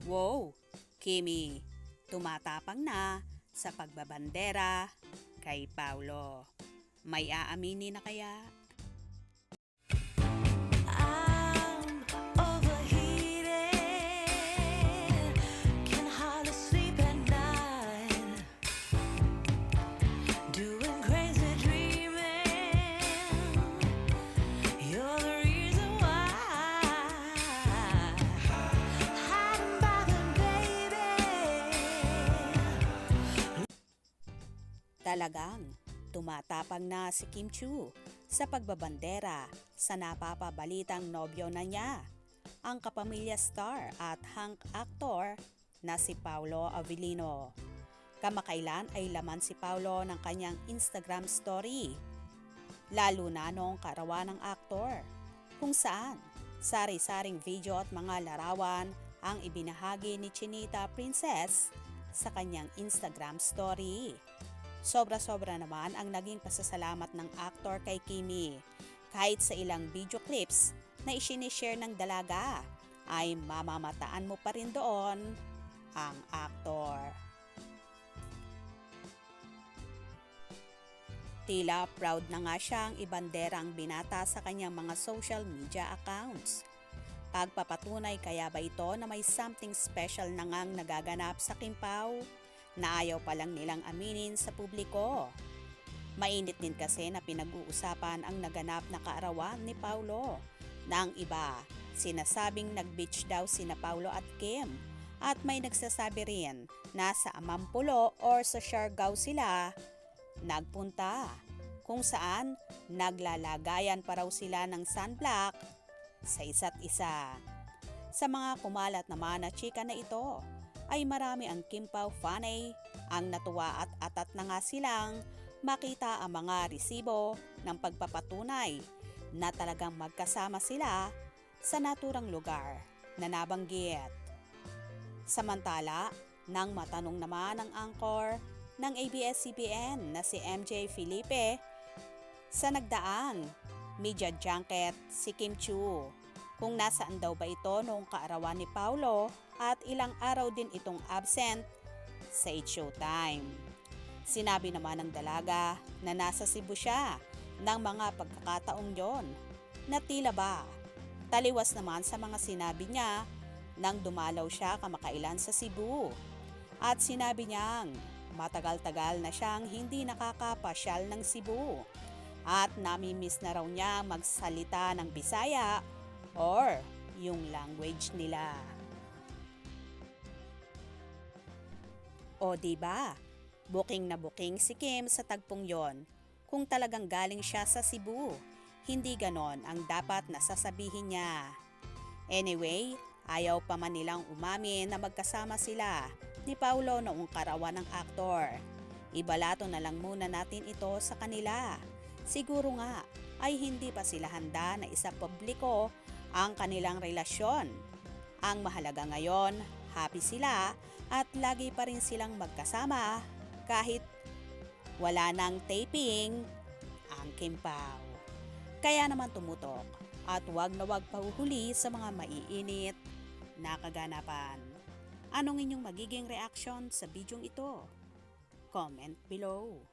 Wow, Kimi, tumatapang na sa pagbabandera kay Paulo. May aaminin na kaya? I'm overheated, can hardly sleep at night, doing crazy dreaming. You're the reason why. Hiding by the baby. Talagang tumatapang na si Kim Chiu sa pagbabandera sa napapabalitang nobyo na niya, ang kapamilya star at hunk actor na si Paulo Avellino. Kamakailan ay laman si Paulo ng kanyang Instagram story, lalo na noong karawan ng aktor, kung saan sari-saring video at mga larawan ang ibinahagi ni Chinita Princess sa kanyang Instagram story. Sobra-sobra naman ang naging pasasalamat ng aktor kay Kimi. Kahit sa ilang video clips na isinishare ng dalaga, ay mamamataan mo pa rin doon ang aktor. Tila proud na nga siyang ibandera ang binata sa kanyang mga social media accounts. Pagpapatunay kaya ba ito na may something special na ngang nagaganap sa Kimpao na ayaw pa lang nilang aminin sa publiko? Mainit din kasi na pinag-uusapan ang naganap na kaarawan ni Paulo, na ang iba sinasabing nag-beach daw sina Paulo at Kim, at may nagsasabi rin na sa Amampulo or sa Siargao sila nagpunta, kung saan naglalagayan pa raw sila ng sunblock sa isa't isa. Sa mga kumalat naman na chika na ito, ay marami ang Kimpao fanay ang natuwa at atat na nga silang makita ang mga resibo ng pagpapatunay na talagang magkasama sila sa naturang lugar na nabanggit. Samantala, nang matanong naman ang anchor ng ABS-CBN na si MJ Felipe sa nagdaang media junket si Kim Chiu kung nasaan daw ba ito noong kaarawan ni Paulo at ilang araw din itong absent sa It's Showtime. Sinabi naman ng dalaga na nasa Cebu siya ng mga pagkakataong yon, na tila ba taliwas naman sa mga sinabi niya nang dumalaw siya kamakailan sa Cebu. At sinabi niyang matagal-tagal na siyang hindi nakakapasyal ng Cebu at namimiss na raw niya magsalita ng Bisaya or yung language nila. O diba, booking na booking si Kim sa tagpong yon kung talagang galing siya sa Cebu. Hindi ganon ang dapat nasasabihin niya. Anyway, ayaw pa man nilang umamin na magkasama sila ni Paulo noong karawan ng aktor. Ibalato na lang muna natin ito sa kanila. Siguro nga ay hindi pa sila handa na isa publiko ang kanilang relasyon. Ang mahalaga ngayon, happy sila at lagi pa rin silang magkasama kahit wala nang taping ang Kimpao. Kaya naman tumutok at wag na wag pahuhuli sa mga maiinit na kaganapan. Anong inyong magiging reaction sa bidyong ito? Comment below.